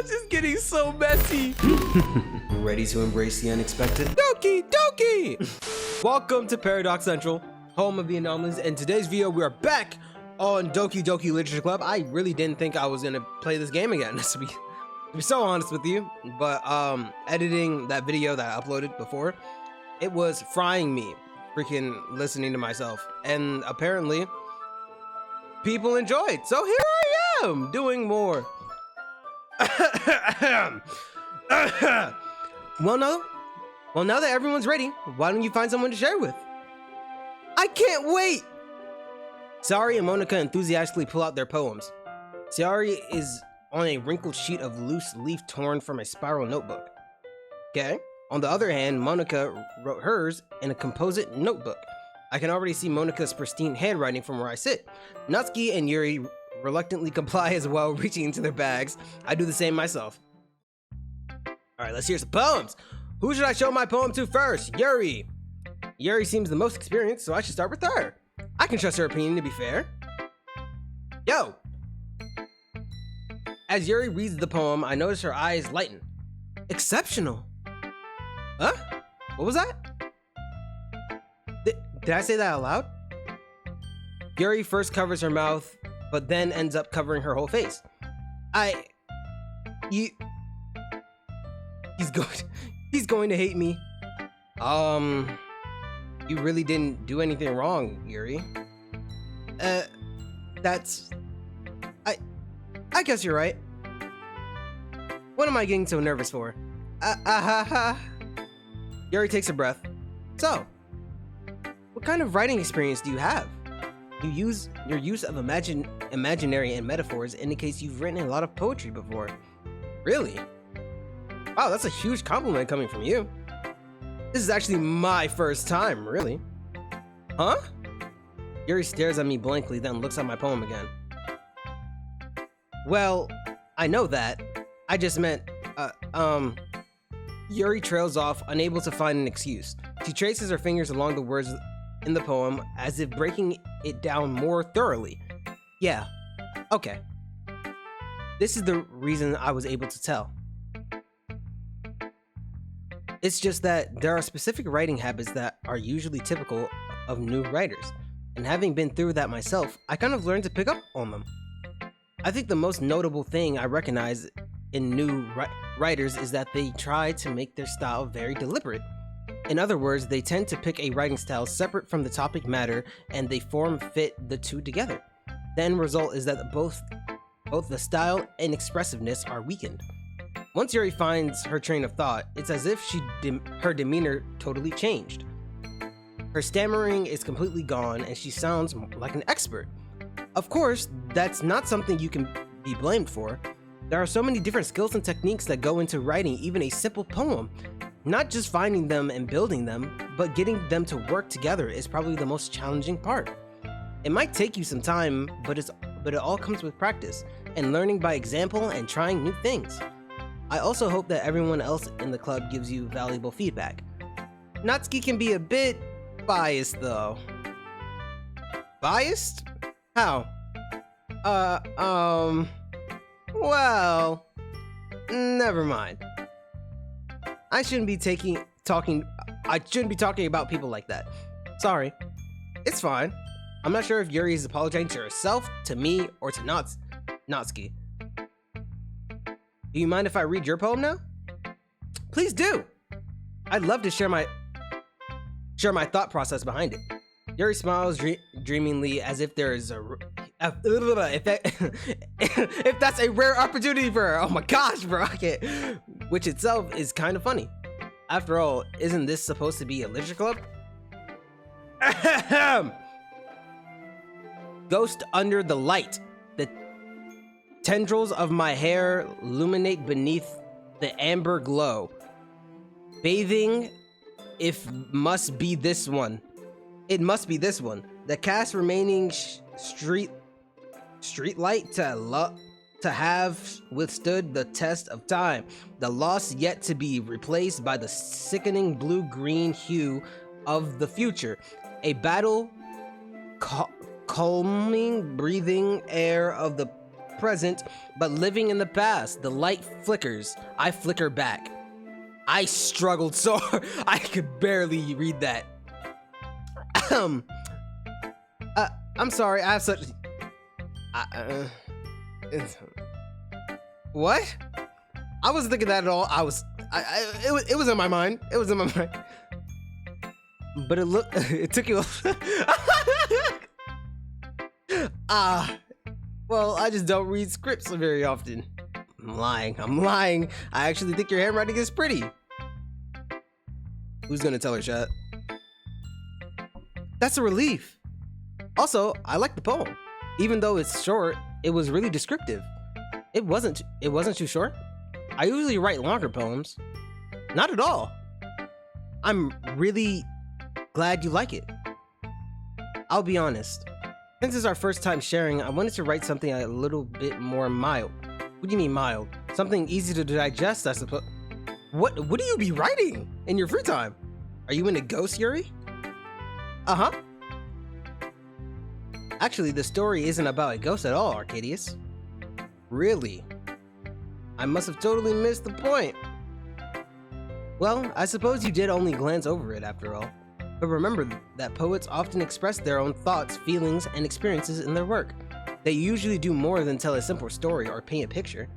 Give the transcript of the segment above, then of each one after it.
It's just getting so messy. Ready to embrace the unexpected? Doki Doki! Welcome to Paradox Central, home of the anomalies. In today's video, we are back on Doki Doki Literature Club. I really didn't think I was gonna play this game again, to be so honest with you. But editing that video that I uploaded before, it was frying me, freaking listening to myself. And apparently, people enjoyed. So here I am, doing more. Well, now that everyone's ready, why don't you find someone to share with? I can't wait! Sayori and Monica enthusiastically pull out their poems. Sayori is on a wrinkled sheet of loose leaf torn from a spiral notebook. Okay. On the other hand, Monica wrote hers in a composite notebook. I can already see Monica's pristine handwriting from where I sit. NATSUKI and Yuri reluctantly comply as well, reaching into their bags. I do the same myself. Alright, let's hear some poems. Who should I show my poem to first? Yuri. Yuri seems the most experienced, so I should start with her. I can trust her opinion, to be fair. Yo! As Yuri reads the poem, I notice her eyes lighten. Exceptional. Huh? What was that? Did I say that out loud? Yuri first covers her mouth, but then ends up covering her whole face. He's going to hate me. You really didn't do anything wrong, Yuri. I guess you're right. What am I getting so nervous for? Yuri takes a breath. So, what kind of writing experience do you have? Your use of imaginary and metaphors indicates you've written a lot of poetry before. Really? Wow, that's a huge compliment coming from you. This is actually my first time, really. Huh? Yuri stares at me blankly, then looks at my poem again. Well, I know that. I just meant, Yuri trails off, unable to find an excuse. She traces her fingers along the words in the poem, as if breaking it down more thoroughly. Yeah, okay. This is the reason I was able to tell. It's just that there are specific writing habits that are usually typical of new writers, and having been through that myself, I kind of learned to pick up on them. I think the most notable thing I recognize in new writers is that they try to make their style very deliberate. In other words, they tend to pick a writing style separate from the topic matter, and they fit the two together. The end result is that both the style and expressiveness are weakened. Once Yuri finds her train of thought, it's as if her demeanor totally changed. Her stammering is completely gone, and she sounds like an expert. Of course, that's not something you can be blamed for. There are so many different skills and techniques that go into writing even a simple poem. Not just finding them and building them, but getting them to work together is probably the most challenging part. It might take you some time, but it all comes with practice, and learning by example and trying new things. I also hope that everyone else in the club gives you valuable feedback. NATSUKI can be a bit biased though. Biased? How? Well, never mind. I shouldn't be talking about people like that. Sorry. It's fine. I'm not sure if Yuri is apologizing to herself, to me, or to NATSUKI. Do you mind if I read your poem now? Please do. I'd love to share my thought process behind it. Yuri smiles dreamingly, as if there is if that's a rare opportunity for her. Oh my gosh, bro, I can't. Which itself is kind of funny. After all, isn't this supposed to be a literature club? Ghost under the light. The tendrils of my hair illuminate beneath the amber glow. Bathing, it must be this one. The cast remaining street light to have withstood the test of time. The loss yet to be replaced by the sickening blue-green hue of the future. A battle calming, breathing air of the present, but living in the past. The light flickers. I flicker back. I struggled so hard. I could barely read that. I'm sorry. I have such... What? I wasn't thinking that at all. It was in my mind. It was in my mind. But it took you... Well, I just don't read scripts very often. I'm lying. I actually think your handwriting is pretty. Who's gonna tell her, chat? That's a relief. Also, I like the poem. Even though it's short, it was really descriptive. It wasn't too short. I usually write longer poems. Not at all. I'm really glad you like it. I'll be honest. Since it's our first time sharing, I wanted to write something a little bit more mild. What do you mean mild? Something easy to digest, I suppose. What do you be writing in your free time? Are you into ghosts, Yuri? Uh-huh. Actually, the story isn't about a ghost at all, Arcadius. Really? I must have totally missed the point. Well, I suppose you did only glance over it after all. But remember that poets often express their own thoughts, feelings, and experiences in their work. They usually do more than tell a simple story or paint a picture.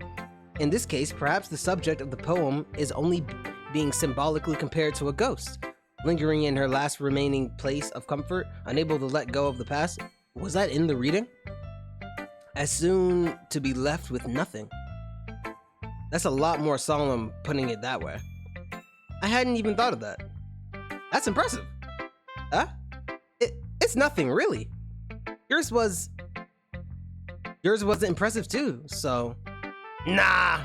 In this case, perhaps the subject of the poem is only being symbolically compared to a ghost, lingering in her last remaining place of comfort, unable to let go of the past. Was that in the reading? As soon to be left with nothing. That's a lot more solemn putting it that way. I hadn't even thought of that. That's impressive. Huh? It's nothing, really. Yours was impressive too, so... Nah!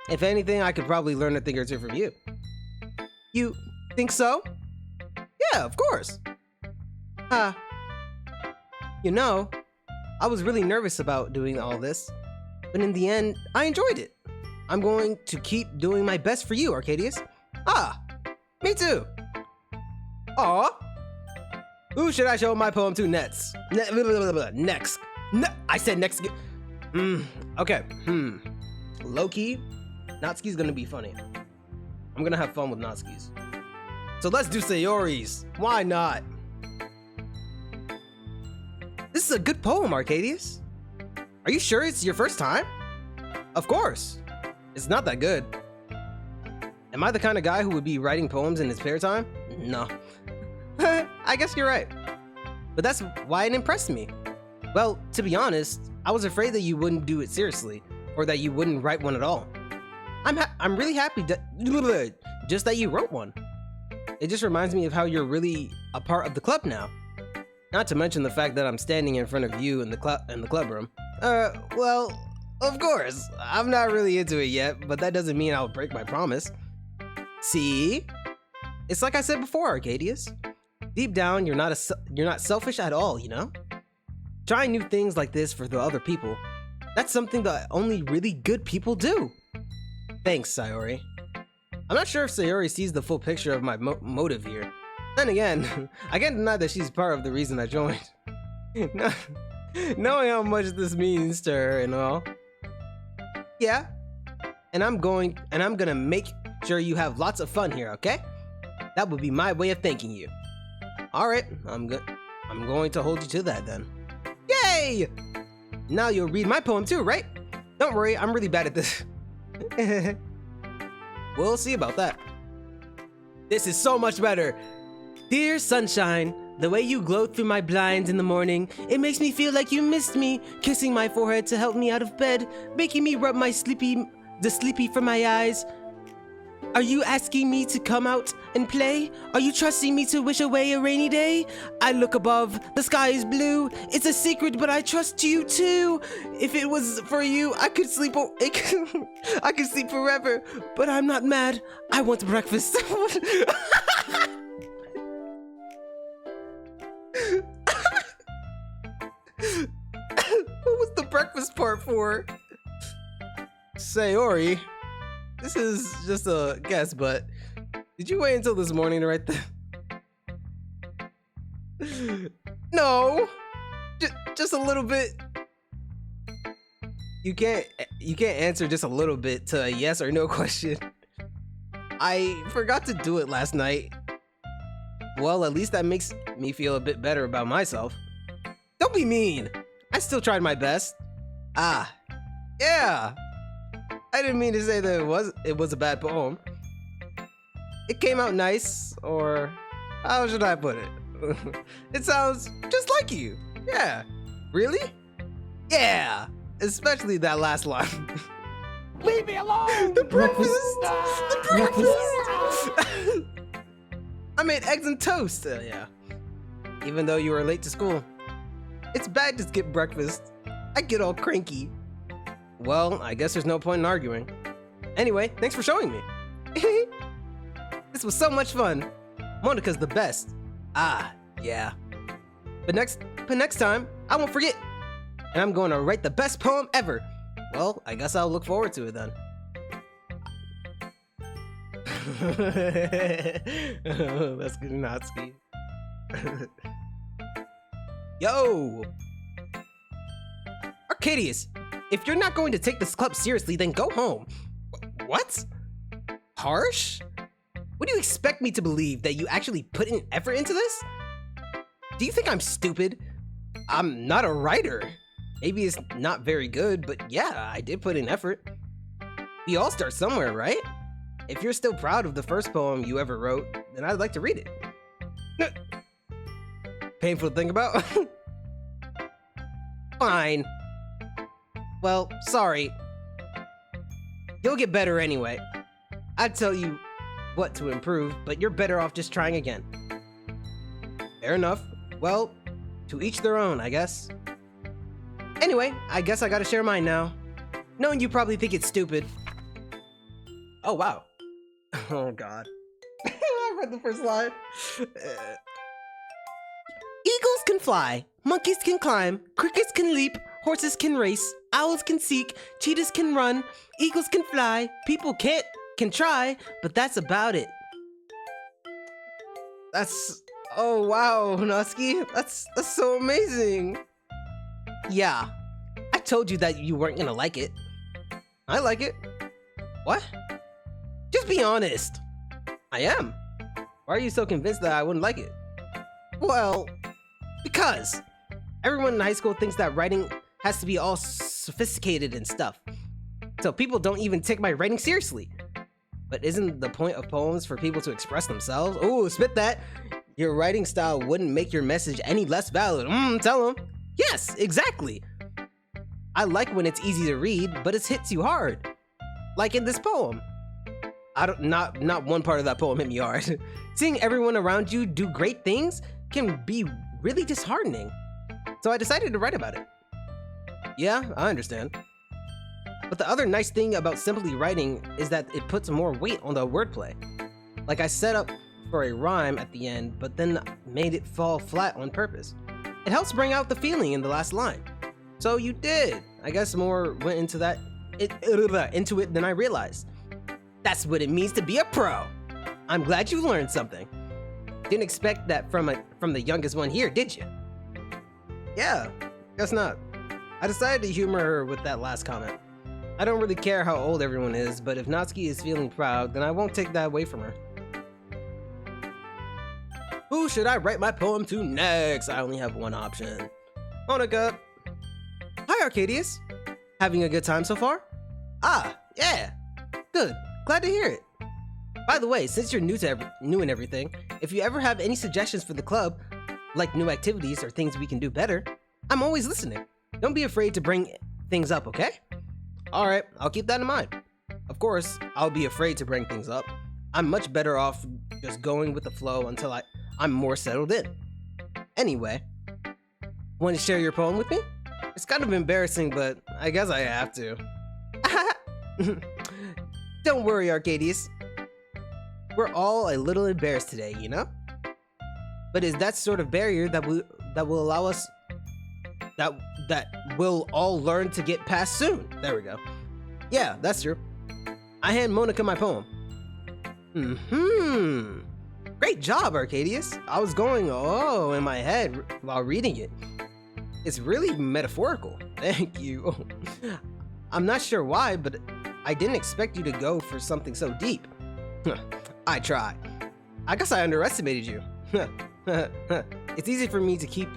If anything, I could probably learn a thing or two from you. You think so? Yeah, of course. You know, I was really nervous about doing all this, but in the end, I enjoyed it. I'm going to keep doing my best for you, Arcadius. Me too. Aw. Who should I show my poem to next? Next. I said next. Okay. Low-key, Natsuki's gonna be funny. I'm gonna have fun with Natsuki's. So let's do Sayori's. Why not? This is a good poem, Arcadius. Are you sure it's your first time? Of course. It's not that good. Am I the kind of guy who would be writing poems in his spare time? No. I guess you're right. But that's why it impressed me. Well, to be honest, I was afraid that you wouldn't do it seriously, or that you wouldn't write one at all. I'm really happy that just that you wrote one. It just reminds me of how you're really a part of the club now. Not to mention the fact that I'm standing in front of you in the club room. Well, of course, I'm not really into it yet, but that doesn't mean I'll break my promise. See? It's like I said before, Arcadius. Deep down, you're not selfish at all, you know? Trying new things like this for the other people, that's something that only really good people do. Thanks, Sayori. I'm not sure if Sayori sees the full picture of my motive here. Then again, I can't deny that she's part of the reason I joined. Knowing how much this means to her and all. Yeah. And I'm gonna make sure you have lots of fun here, okay? That would be my way of thanking you. Alright, I'm going to hold you to that then. Yay! Now you'll read my poem too, right? Don't worry, I'm really bad at this. We'll see about that. This is so much better. Dear sunshine, the way you glow through my blinds in the morning, it makes me feel like you missed me, kissing my forehead to help me out of bed, making me rub the sleepy from my eyes. Are you asking me to come out and play? Are you trusting me to wish away a rainy day? I look above, the sky is blue. It's a secret, but I trust you too. If it was for you, I could sleep. I could sleep forever. But I'm not mad. I want breakfast. What was the breakfast part for? Sayori. This is just a guess, but did you wait until this morning to write that? No, just a little bit. You can't answer just a little bit to a yes or no question. I forgot to do it last night. Well, at least that makes me feel a bit better about myself. Don't be mean. I still tried my best. Ah, yeah. I didn't mean to say that it was a bad poem. It came out nice, or how should I put it? It sounds just like you. Yeah. Really? Yeah. Especially that last line. Leave me alone! The breakfast! The breakfast! I made eggs and toast. Yeah. Even though you were late to school. It's bad to skip breakfast. I get all cranky. Well, I guess there's no point in arguing. Anyway, thanks for showing me. This was so much fun. Monika's the best. Ah, yeah. But next time, I won't forget. And I'm going to write the best poem ever. Well, I guess I'll look forward to it then. That's good, Natsuki. Yo! Arcadius, if you're not going to take this club seriously, then go home. What? Harsh? What do you expect me to believe? That you actually put in effort into this? Do you think I'm stupid? I'm not a writer. Maybe it's not very good, but yeah, I did put in effort. We all start somewhere, right? If you're still proud of the first poem you ever wrote, then I'd like to read it. Painful to think about? Fine. Well, sorry. You'll get better anyway. I'd tell you what to improve, but you're better off just trying again. Fair enough. Well, to each their own, I guess. Anyway, I guess I gotta share mine now. Knowing you probably think it's stupid. Oh, wow. Oh, God. I read the first line. Eagles can fly, monkeys can climb, crickets can leap, horses can race, owls can seek, cheetahs can run, eagles can fly, people can try, but that's about it. Oh wow, Natsuki, that's so amazing. Yeah, I told you that you weren't gonna like it. I like it. What? Just be honest. I am. Why are you so convinced that I wouldn't like it? Well, because everyone in high school thinks that writing has to be all sophisticated and stuff. So people don't even take my writing seriously. But isn't the point of poems for people to express themselves? Ooh, spit that. Your writing style wouldn't make your message any less valid. Tell them. Yes, exactly. I like when it's easy to read, but it hits you hard. Like in this poem. Not one part of that poem hit me hard. Seeing everyone around you do great things can be really disheartening. So I decided to write about it. Yeah, I understand. But the other nice thing about simply writing is that it puts more weight on the wordplay. Like I set up for a rhyme at the end, but then made it fall flat on purpose. It helps bring out the feeling in the last line. So you did. I guess more went into it than I realized. That's what it means to be a pro. I'm glad you learned something. Didn't expect that from the youngest one here, did you? Yeah, guess not. I decided to humor her with that last comment. I don't really care how old everyone is, but if Natsuki is feeling proud, then I won't take that away from her. Who should I write my poem to next? I only have one option. Monika. Hi, Arcadius. Having a good time so far? Ah, yeah. Good. Glad to hear it. By the way, since you're new and everything, if you ever have any suggestions for the club, like new activities or things we can do better, I'm always listening. Don't be afraid to bring things up, okay? Alright, I'll keep that in mind. Of course, I'll be afraid to bring things up. I'm much better off just going with the flow until I'm more settled in. Anyway, want to share your poem with me? It's kind of embarrassing, but I guess I have to. Don't worry, Arcadius. We're all a little embarrassed today, you know? But it's that sort of barrier that will allow us that we'll all learn to get past soon. There we go. Yeah, that's true. I hand Monika my poem. Great job, Arcadius. I was going in my head while reading it. It's really metaphorical. Thank you. I'm not sure why, but I didn't expect you to go for something so deep. I try. I guess I underestimated you. It's easy for me to keep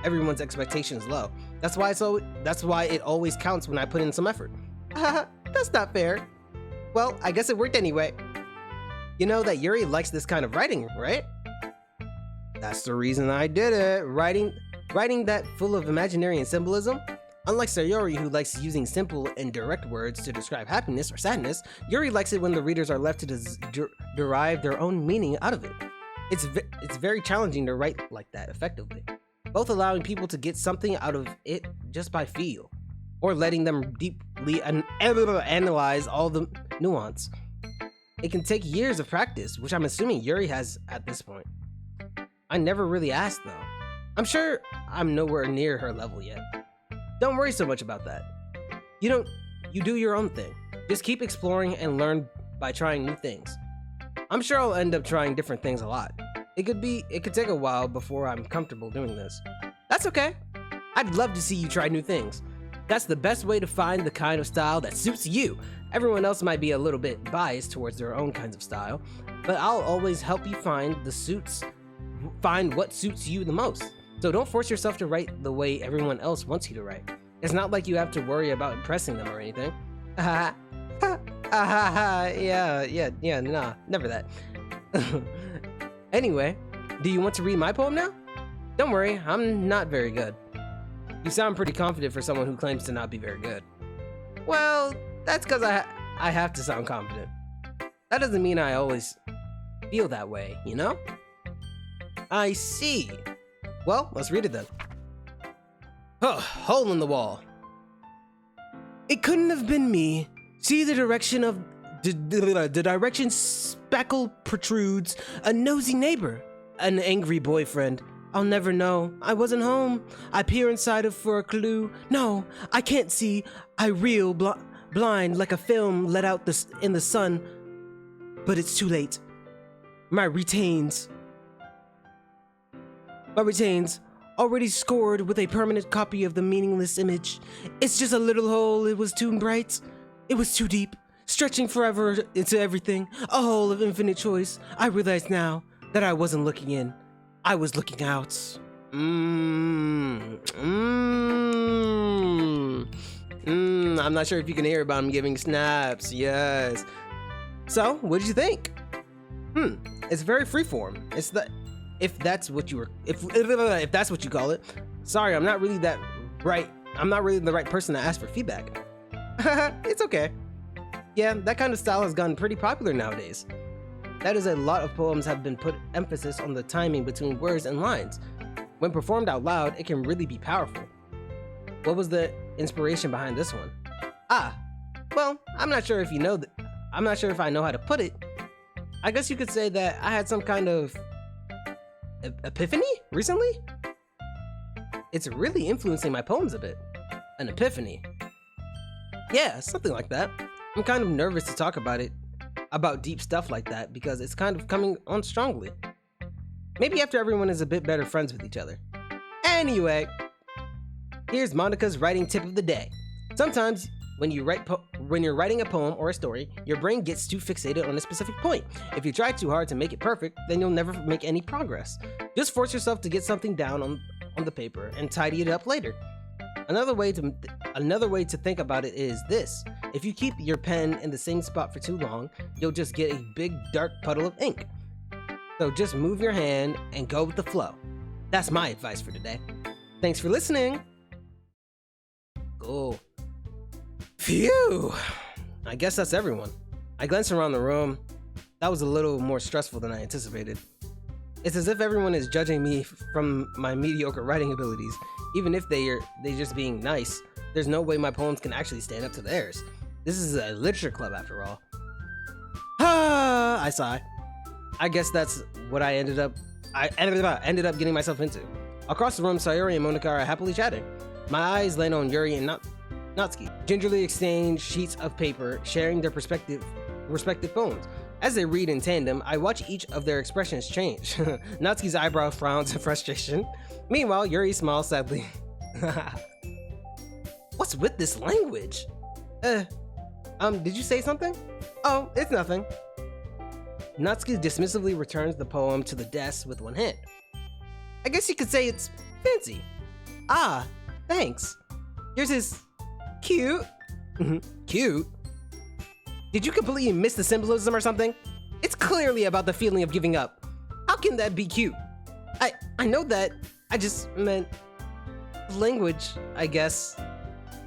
everyone's expectations low. That's why it always counts when I put in some effort. That's not fair. Well, I guess it worked anyway. You know that Yuri likes this kind of writing, right? That's the reason I did it. Writing that full of imaginary and symbolism. Unlike Sayori, who likes using simple and direct words to describe happiness or sadness, Yuri likes it when the readers are left to derive their own meaning out of it. It's very challenging to write like that effectively, both allowing people to get something out of it just by feel, or letting them deeply analyze all the nuance. It can take years of practice, which I'm assuming Yuri has at this point. I never really asked though. I'm sure I'm nowhere near her level yet. Don't worry so much about that. You do your own thing. Just keep exploring and learn by trying new things. I'm sure I'll end up trying different things a lot. It could take a while before I'm comfortable doing this. That's okay. I'd love to see you try new things. That's the best way to find the kind of style that suits you. Everyone else might be a little bit biased towards their own kinds of style, but I'll always help you find what suits you the most. So don't force yourself to write the way everyone else wants you to write. It's not like you have to worry about impressing them or anything. Nah, never that. Anyway, do you want to read my poem now? Don't worry, I'm not very good. You sound pretty confident for someone who claims to not be very good. Well, that's because I have to sound confident. That doesn't mean I always feel that way, you know? I see. Well, let's read it then. Hole in the wall. It couldn't have been me. See the direction of the direction spackle protrudes. A nosy neighbor. An angry boyfriend. I'll never know. I wasn't home. I peer inside of for a clue. No, I can't see. I reel blind like a film let out in the sun. But it's too late. My retains, already scored with a permanent copy of the meaningless image. It's just a little hole, it was too bright. It was too deep, stretching forever into everything. A hole of infinite choice. I realize now that I wasn't looking in. I was looking out. I'm not sure if you can hear, but I'm giving snaps, yes. So, what did you think? It's very freeform. If that's what you call it. Sorry, I'm not really the right person to ask for feedback. It's okay. Yeah, that kind of style has gotten pretty popular nowadays. That is, a lot of poems have been put emphasis on the timing between words and lines. When performed out loud, it can really be powerful. What was the inspiration behind this one? Well, I'm not sure if I know how to put it. I guess you could say that I had some kind of epiphany recently? It's really influencing my poems a bit. An epiphany. Yeah, something like that. I'm kind of nervous to talk about deep stuff like that because it's kind of coming on strongly. Maybe after everyone is a bit better friends with each other. Anyway, here's Monica's writing tip of the day. Sometimes when you're writing a poem or a story, your brain gets too fixated on a specific point. If you try too hard to make it perfect, then you'll never make any progress. Just force yourself to get something down on the paper and tidy it up later. Another way to think about it is this. If you keep your pen in the same spot for too long, you'll just get a big dark puddle of ink. So just move your hand and go with the flow. That's my advice for today. Thanks for listening. Cool. Phew. I guess that's everyone. I glanced around the room. That was a little more stressful than I anticipated. It's as if everyone is judging me from my mediocre writing abilities. Even if they're just being nice, there's no way my poems can actually stand up to theirs. This is a literature club after all. I sigh. I guess that's what I ended up getting myself into. Across the room, Sayori and Monika are happily chatting. My eyes land on Yuri and NATSUKI. Gingerly exchange sheets of paper, sharing their respective poems. As they read in tandem, I watch each of their expressions change. Natsuki's eyebrow frowns in frustration. Meanwhile, Yuri smiles sadly. What's with this language? Did you say something? Oh, it's nothing. Natsuki dismissively returns the poem to the desk with one hand. I guess you could say it's fancy. Ah, thanks. Yours is cute. Cute? Did you completely miss the symbolism or something? It's clearly about the feeling of giving up. How can that be cute? I know that. I just meant language, I guess.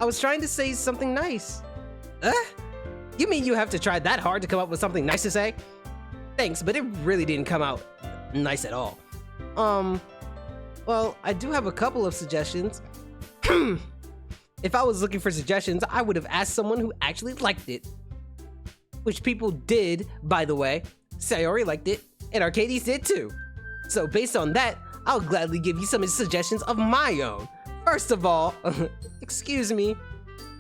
I was trying to say something nice. You mean you have to try that hard to come up with something nice to say? Thanks, but it really didn't come out nice at all. Well, I do have a couple of suggestions. If I was looking for suggestions, I would have asked someone who actually liked it. Which people did, by the way. Sayori liked it, and Arcades did too. So based on that, I'll gladly give you some suggestions of my own. First of all, excuse me,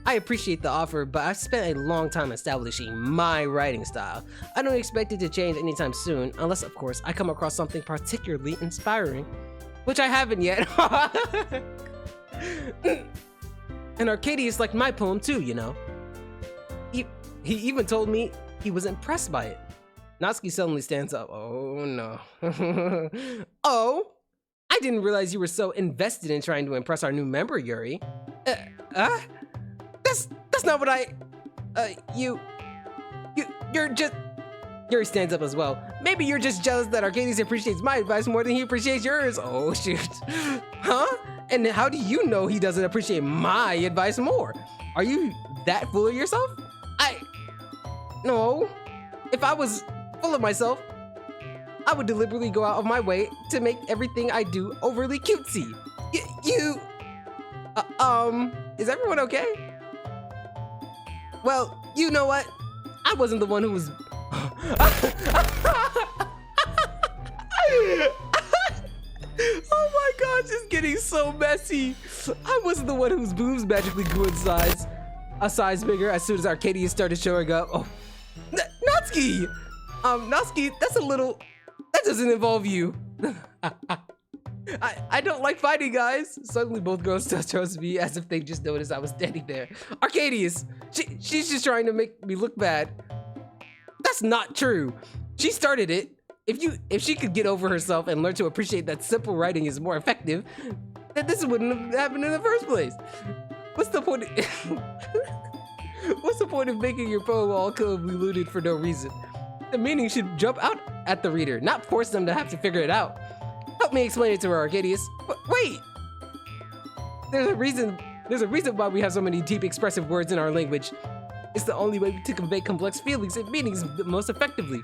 I appreciate the offer, but I've spent a long time establishing my writing style. I don't expect it to change anytime soon, unless of course I come across something particularly inspiring, which I haven't yet. And Arcadius liked my poem too, you know. He even told me he was impressed by it. Natsuki suddenly stands up. Oh no. Oh, I didn't realize you were so invested in trying to impress our new member, Yuri. That's not what you're just... Yuri stands up as well. Maybe you're just jealous that Arcadius appreciates my advice more than he appreciates yours. Oh shoot. Huh? And how do you know he doesn't appreciate my advice more? Are you that full of yourself? No. If I was full of myself, I would deliberately go out of my way to make everything I do overly cutesy. Is everyone okay? Well, you know what? I wasn't the one who was... Oh my gosh, it's getting so messy. I wasn't the one whose boobs magically grew in size. A size bigger as soon as Arcadius started showing up. Oh, Natsuki! Natsuki, that's a little... That doesn't involve you. I don't like fighting, guys. Suddenly both girls trust me as if they just noticed I was standing there. Arcadius, she's just trying to make me look bad. That's not true. She started it. If she could get over herself and learn to appreciate that simple writing is more effective, then this wouldn't have happened in the first place. What's the point? What's the point of making your poem all convoluted for no reason? The meaning should jump out at the reader, not force them to have to figure it out. Help me explain it to her, Arcadius. Wait! There's a reason why we have so many deep expressive words in our language. It's the only way to convey complex feelings and meanings most effectively.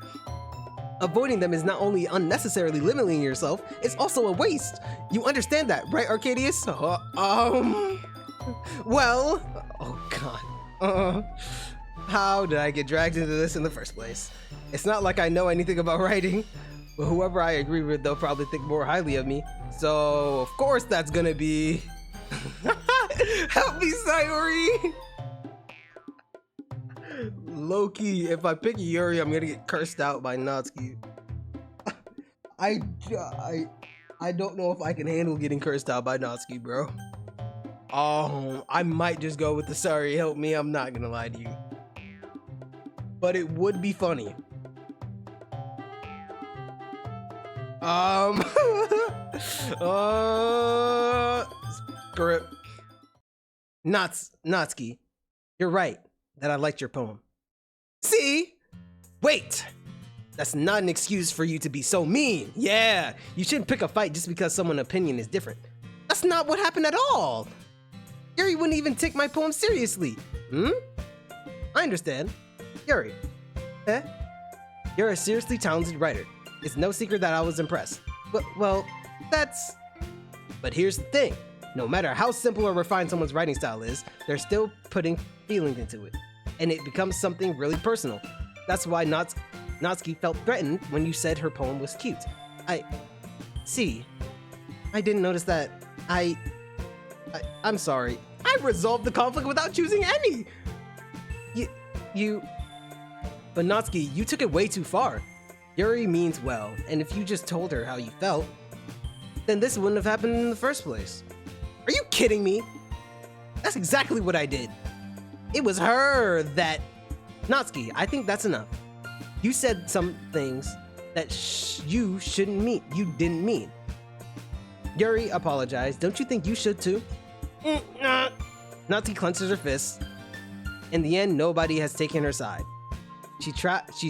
Avoiding them is not only unnecessarily limiting yourself, it's also a waste. You understand that, right, Arcadius? Well, oh god. How did I get dragged into this in the first place? It's not like I know anything about writing. But whoever I agree with, they'll probably think more highly of me. So, of course that's gonna be... Help me, Sayori! Low-key, if I pick Yuri, I'm gonna get cursed out by Natsuki. I don't know if I can handle getting cursed out by Natsuki, bro. I might just go with the sorry, help me, I'm not gonna lie to you. But it would be funny. Screw it. Natsuki, you're right that I liked your poem. See? Wait! That's not an excuse for you to be so mean. Yeah, you shouldn't pick a fight just because someone's opinion is different. That's not what happened at all. Yuri wouldn't even take my poem seriously. I understand. Yuri, you're a seriously talented writer. It's no secret that I was impressed. But here's the thing. No matter how simple or refined someone's writing style is, they're still putting feelings into it. And it becomes something really personal. That's why Natsuki felt threatened when you said her poem was cute. I didn't notice that. I'm sorry. I resolved the conflict without choosing any. But Natsuki, you took it way too far. Yuri means well, and if you just told her how you felt, then this wouldn't have happened in the first place. Are you kidding me? That's exactly what I did. It was her that... Natsuki, I think that's enough. You said some things that you didn't mean. Yuri apologized. Don't you think you should too? Natsuki clenches her fists. In the end, nobody has taken her side. She's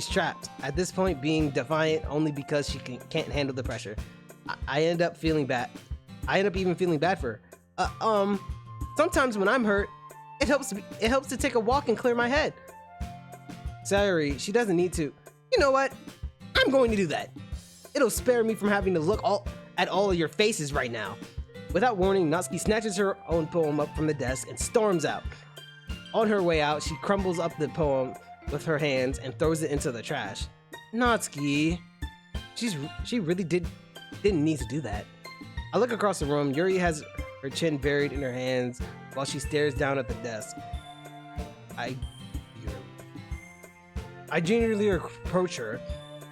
trapped. At this point, being defiant only because she can't handle the pressure. I end up feeling bad. I end up even feeling bad for her. Sometimes when I'm hurt, it helps to take a walk and clear my head. Sayori, she doesn't need to. You know what? I'm going to do that. It'll spare me from having to look at all of your faces right now. Without warning, Natsuki snatches her own poem up from the desk and storms out. On her way out, she crumbles up the poem with her hands and throws it into the trash. Natsuki, she really didn't need to do that. I look across the room. Yuri has her chin buried in her hands while she stares down at the desk. I gingerly approach her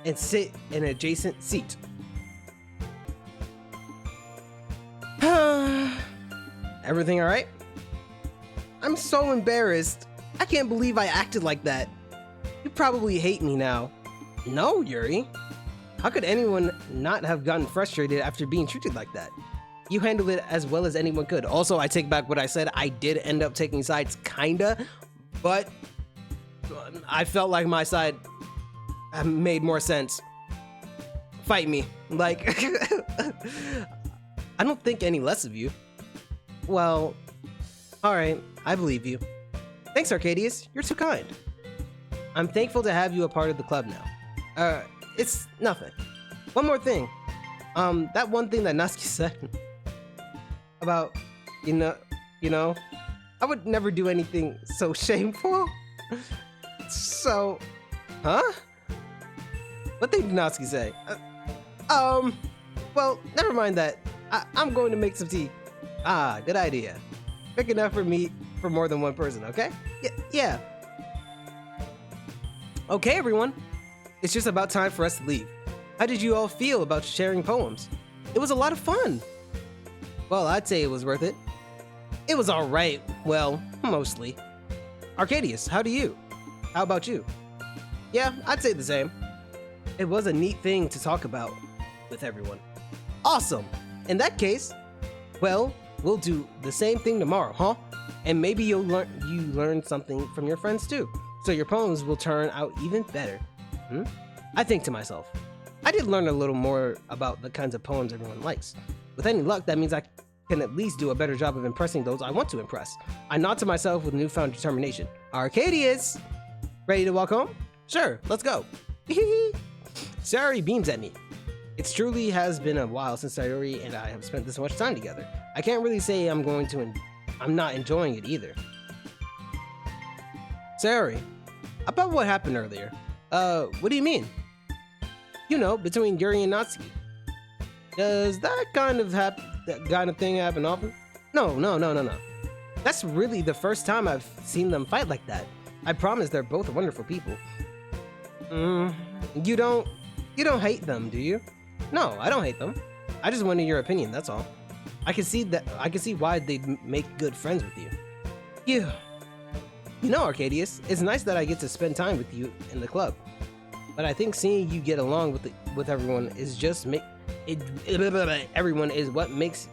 and sit in an adjacent seat. Everything all right? I'm so embarrassed. I can't believe I acted like that. You probably hate me now. No, Yuri. How could anyone not have gotten frustrated after being treated like that? You handled it as well as anyone could. Also, I take back what I said. I did end up taking sides, kinda, but I felt like my side made more sense. Fight me. Like, I don't think any less of you. Well, alright, I believe you. Thanks, Arcadius. You're too kind. I'm thankful to have you a part of the club now. It's nothing. One more thing. That one thing that Natsuki said about, you know, I would never do anything so shameful. So, huh? What thing did Natsuki say? Well, never mind that. I'm going to make some tea. Ah, good idea. Big enough for me for more than one person, okay? Yeah. Okay, everyone. It's just about time for us to leave. How did you all feel about sharing poems? It was a lot of fun. Well, I'd say it was worth it. It was all right. Well, mostly. Arcadius, how about you? Yeah, I'd say the same. It was a neat thing to talk about with everyone. Awesome. In that case, well, we'll do the same thing tomorrow, huh? And maybe you learn something from your friends too. So your poems will turn out even better. I think to myself, I did learn a little more about the kinds of poems everyone likes. With any luck, that means I can at least do a better job of impressing those I want to impress. I nod to myself with newfound determination. Arcadius! Ready to walk home? Sure, let's go. Sayori beams at me. It truly has been a while since Sayori and I have spent this much time together. I can't really say I'm not enjoying it either. Sayori, about what happened earlier. What do you mean? You know, between Yuri and Natsuki. Does that kind of thing happen often? No. That's really the first time I've seen them fight like that. I promise they're both wonderful people. You don't hate them, do you? No, I don't hate them. I just wanted your opinion, that's all. I can see why they'd make good friends with you. You know, Arcadius, it's nice that I get to spend time with you in the club. But I think seeing you get along with everyone is everyone is what makes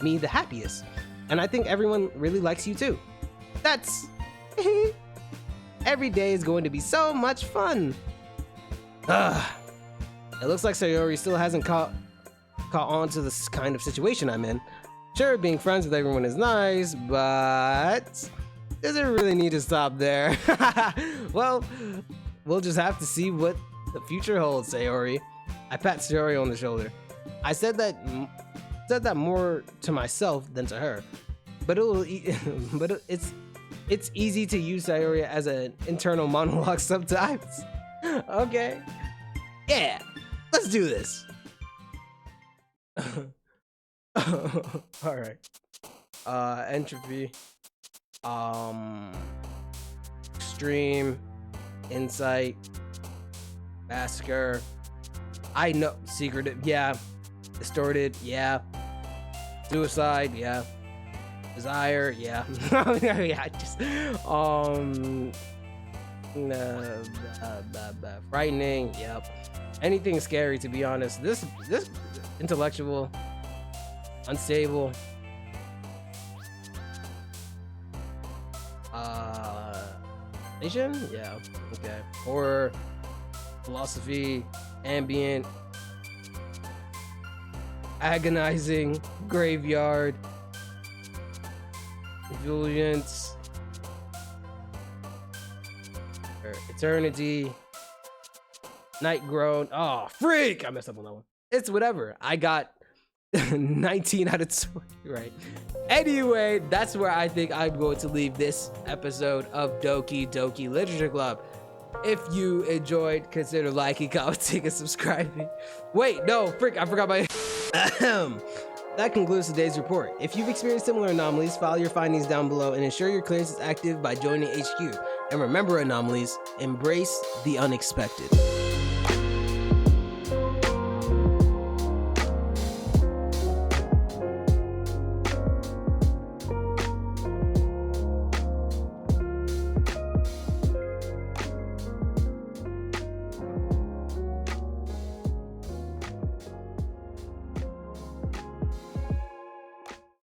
me the happiest. And I think everyone really likes you too. That's every day is going to be so much fun. It looks like Sayori still hasn't caught on to this kind of situation I'm in. Sure, being friends with everyone is nice, but does it really need to stop there? Well, we'll just have to see what the future holds, Sayori. I pat Sayori on the shoulder. I said that more to myself than to her, but it's easy to use Sayori as an internal monologue sometimes. Okay, yeah, let's do this. All right. Entropy. Extreme. Insight. Massacre. I know. Secretive. Yeah. Distorted. Yeah. Suicide. Yeah. Desire, yeah. Yeah, just frightening, yep. Anything scary, to be honest. This intellectual, unstable. Nation? Yeah, okay. Horror, philosophy, ambient, agonizing, graveyard, Julians, eternity, night groan. Oh, freak! I messed up on that one. It's whatever. I got 19 out of 20 right. Anyway, that's where I think I'm going to leave this episode of Doki Doki Literature Club. If you enjoyed, consider liking, commenting, and subscribing. Wait, no, frick, I forgot my... That concludes today's report. If you've experienced similar anomalies, file your findings down below and ensure your clearance is active by joining HQ. And remember, anomalies, embrace the unexpected.